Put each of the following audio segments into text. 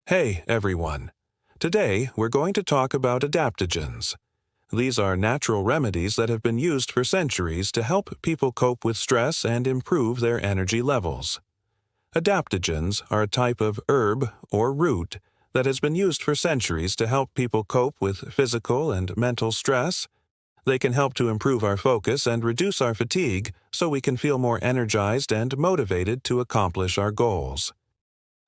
Hey, everyone. Today, we're going to talk about adaptogens. These are natural remedies that have been used for centuries to help people cope with stress and improve their energy levels. Adaptogens are a type of herb or root that has been used for centuries to help people cope with physical and mental stress. They can help to improve our focus and reduce our fatigue so we can feel more energized and motivated to accomplish our goals.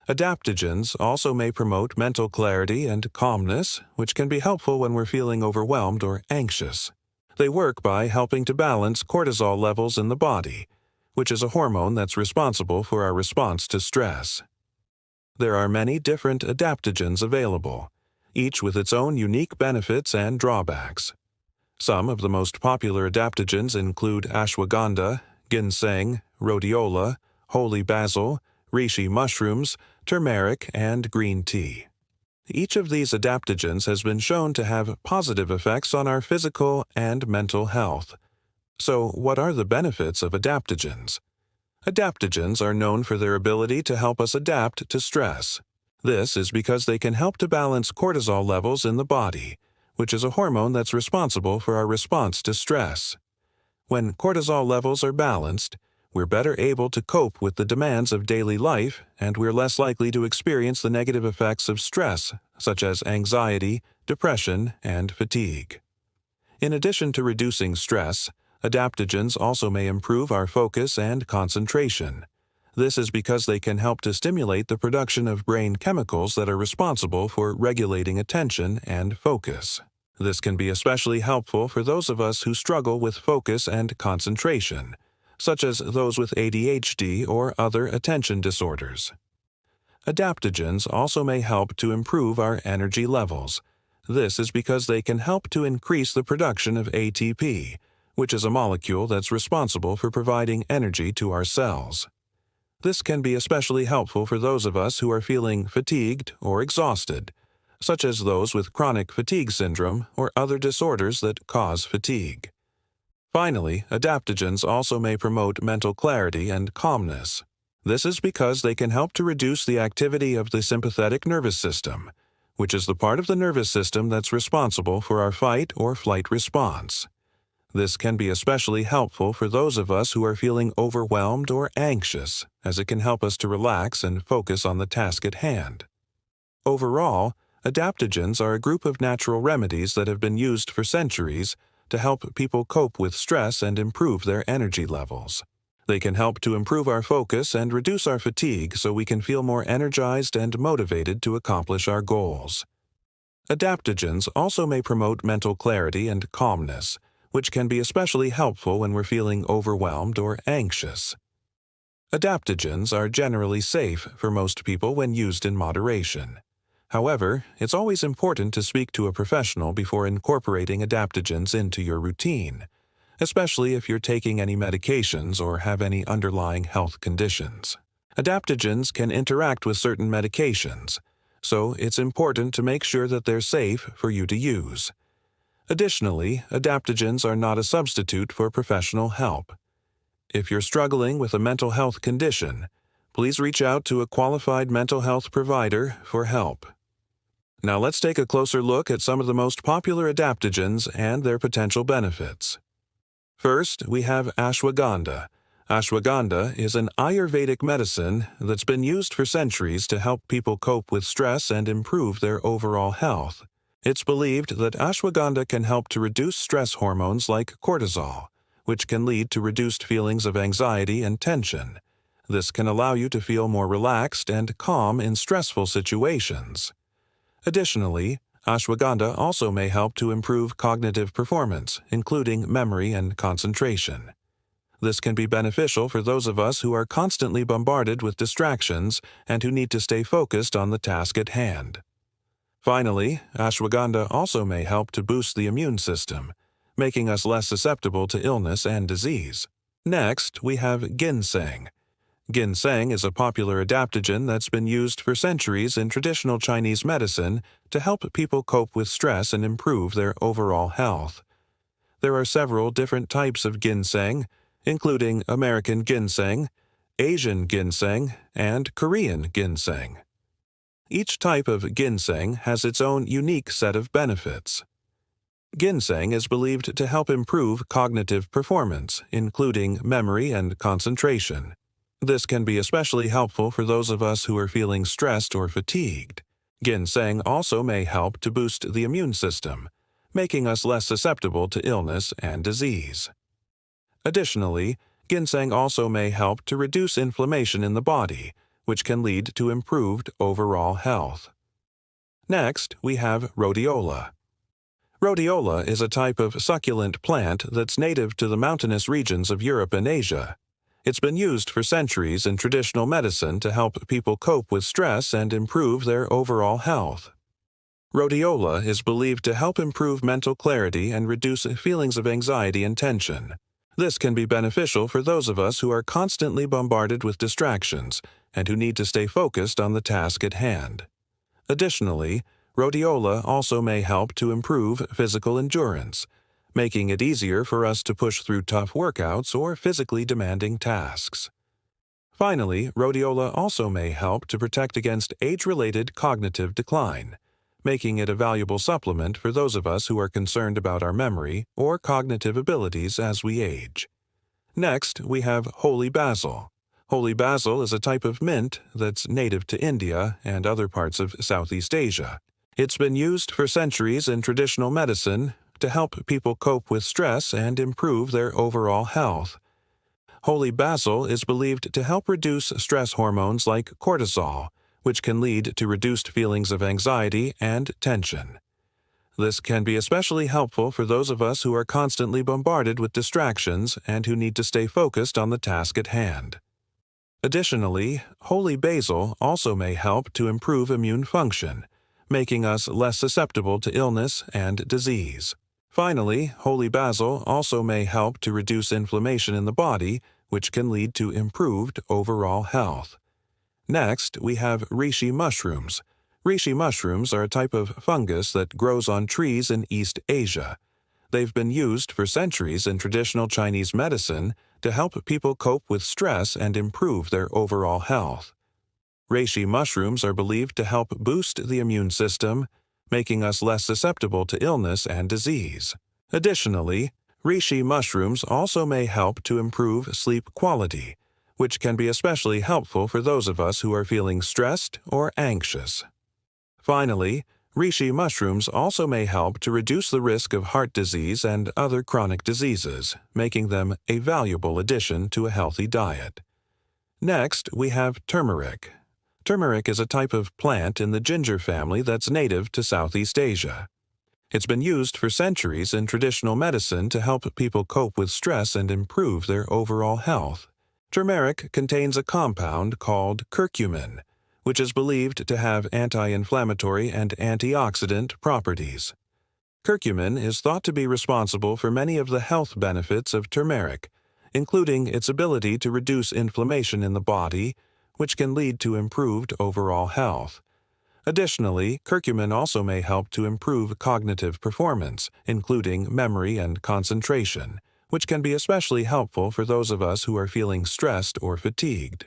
Adaptogens also may promote mental clarity and calmness, which can be helpful when we're feeling overwhelmed or anxious. They work by helping to balance cortisol levels in the body, which is a hormone that's responsible for our response to stress. There are many different adaptogens available, each with its own unique benefits and drawbacks. Some of the most popular adaptogens include ashwagandha, ginseng, rhodiola, holy basil, reishi mushrooms, turmeric, and green tea. Each of these adaptogens has been shown to have positive effects on our physical and mental health. So, what are the benefits of adaptogens? Adaptogens are known for their ability to help us adapt to stress. This is because they can help to balance cortisol levels in the body, which is a hormone that's responsible for our response to stress. When cortisol levels are balanced, we're better able to cope with the demands of daily life, and we're less likely to experience the negative effects of stress, such as anxiety, depression, and fatigue. In addition to reducing stress, adaptogens also may improve our focus and concentration. This is because they can help to stimulate the production of brain chemicals that are responsible for regulating attention and focus. This can be especially helpful for those of us who struggle with focus and concentration, such as those with ADHD or other attention disorders. Adaptogens also may help to improve our energy levels. This is because they can help to increase the production of ATP, which is a molecule that's responsible for providing energy to our cells. This can be especially helpful for those of us who are feeling fatigued or exhausted, such as those with chronic fatigue syndrome or other disorders that cause fatigue. Finally, adaptogens also may promote mental clarity and calmness. This is because they can help to reduce the activity of the sympathetic nervous system, which is the part of the nervous system that's responsible for our fight or flight response. This can be especially helpful for those of us who are feeling overwhelmed or anxious, as it can help us to relax and focus on the task at hand. Overall, adaptogens are a group of natural remedies that have been used for centuries to help people cope with stress and improve their energy levels. They can help to improve our focus and reduce our fatigue so we can feel more energized and motivated to accomplish our goals. Adaptogens also may promote mental clarity and calmness, which can be especially helpful when we're feeling overwhelmed or anxious. Adaptogens are generally safe for most people when used in moderation. However, it's always important to speak to a professional before incorporating adaptogens into your routine, especially if you're taking any medications or have any underlying health conditions. Adaptogens can interact with certain medications, so it's important to make sure that they're safe for you to use. Additionally, adaptogens are not a substitute for professional help. If you're struggling with a mental health condition, please reach out to a qualified mental health provider for help. Now let's take a closer look at some of the most popular adaptogens and their potential benefits. First, we have ashwagandha. Ashwagandha is an Ayurvedic medicine that's been used for centuries to help people cope with stress and improve their overall health. It's believed that ashwagandha can help to reduce stress hormones like cortisol, which can lead to reduced feelings of anxiety and tension. This can allow you to feel more relaxed and calm in stressful situations. Additionally, ashwagandha also may help to improve cognitive performance, including memory and concentration. This can be beneficial for those of us who are constantly bombarded with distractions and who need to stay focused on the task at hand. Finally, ashwagandha also may help to boost the immune system, making us less susceptible to illness and disease. Next, we have ginseng. Ginseng is a popular adaptogen that's been used for centuries in traditional Chinese medicine to help people cope with stress and improve their overall health. There are several different types of ginseng, including American ginseng, Asian ginseng, and Korean ginseng. Each type of ginseng has its own unique set of benefits. Ginseng is believed to help improve cognitive performance, including memory and concentration. This can be especially helpful for those of us who are feeling stressed or fatigued. Ginseng also may help to boost the immune system, making us less susceptible to illness and disease. Additionally, ginseng also may help to reduce inflammation in the body, which can lead to improved overall health. Next, we have rhodiola. Rhodiola is a type of succulent plant that's native to the mountainous regions of Europe and Asia. It's been used for centuries in traditional medicine to help people cope with stress and improve their overall health. Rhodiola is believed to help improve mental clarity and reduce feelings of anxiety and tension. This can be beneficial for those of us who are constantly bombarded with distractions and who need to stay focused on the task at hand. Additionally, rhodiola also may help to improve physical endurance, making it easier for us to push through tough workouts or physically demanding tasks. Finally, rhodiola also may help to protect against age-related cognitive decline, making it a valuable supplement for those of us who are concerned about our memory or cognitive abilities as we age. Next, we have holy basil. Holy basil is a type of mint that's native to India and other parts of Southeast Asia. It's been used for centuries in traditional medicine to help people cope with stress and improve their overall health. Holy basil is believed to help reduce stress hormones like cortisol, which can lead to reduced feelings of anxiety and tension. This can be especially helpful for those of us who are constantly bombarded with distractions and who need to stay focused on the task at hand. Additionally, holy basil also may help to improve immune function, making us less susceptible to illness and disease. Finally, holy basil also may help to reduce inflammation in the body, which can lead to improved overall health. Next, we have reishi mushrooms. Reishi mushrooms are a type of fungus that grows on trees in East Asia. They've been used for centuries in traditional Chinese medicine to help people cope with stress and improve their overall health. Reishi mushrooms are believed to help boost the immune system, making us less susceptible to illness and disease. Additionally, reishi mushrooms also may help to improve sleep quality, which can be especially helpful for those of us who are feeling stressed or anxious. Finally, reishi mushrooms also may help to reduce the risk of heart disease and other chronic diseases, making them a valuable addition to a healthy diet. Next, we have turmeric. Turmeric is a type of plant in the ginger family that's native to Southeast Asia. It's been used for centuries in traditional medicine to help people cope with stress and improve their overall health. Turmeric contains a compound called curcumin, which is believed to have anti-inflammatory and antioxidant properties. Curcumin is thought to be responsible for many of the health benefits of turmeric, including its ability to reduce inflammation in the body, which can lead to improved overall health. Additionally, curcumin also may help to improve cognitive performance, including memory and concentration, which can be especially helpful for those of us who are feeling stressed or fatigued.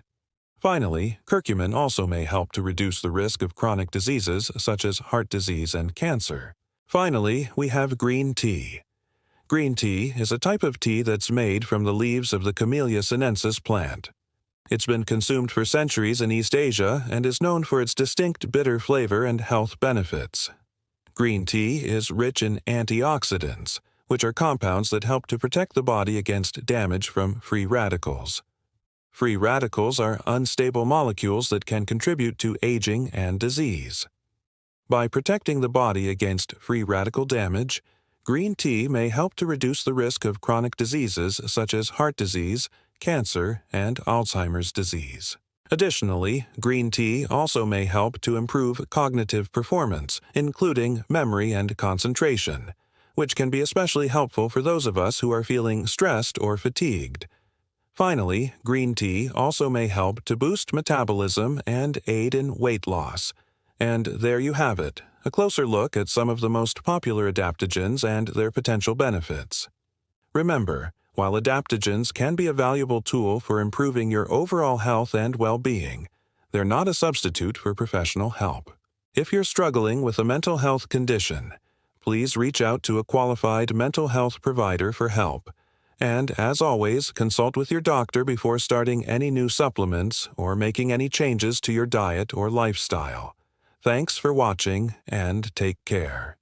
Finally, curcumin also may help to reduce the risk of chronic diseases such as heart disease and cancer. Finally, we have green tea. Green tea is a type of tea that's made from the leaves of the Camellia sinensis plant. It's been consumed for centuries in East Asia and is known for its distinct bitter flavor and health benefits. Green tea is rich in antioxidants, which are compounds that help to protect the body against damage from free radicals. Free radicals are unstable molecules that can contribute to aging and disease. By protecting the body against free radical damage, green tea may help to reduce the risk of chronic diseases such as heart disease, cancer, and Alzheimer's disease. Additionally, green tea also may help to improve cognitive performance, including memory and concentration, which can be especially helpful for those of us who are feeling stressed or fatigued. Finally, green tea also may help to boost metabolism and aid in weight loss. And there you have it, a closer look at some of the most popular adaptogens and their potential benefits. Remember, while adaptogens can be a valuable tool for improving your overall health and well-being, They're not a substitute for professional help. If you're struggling with a mental health condition, please reach out to a qualified mental health provider for help. And, as always, consult with your doctor before starting any new supplements or making any changes to your diet or lifestyle. Thanks for watching, and take care.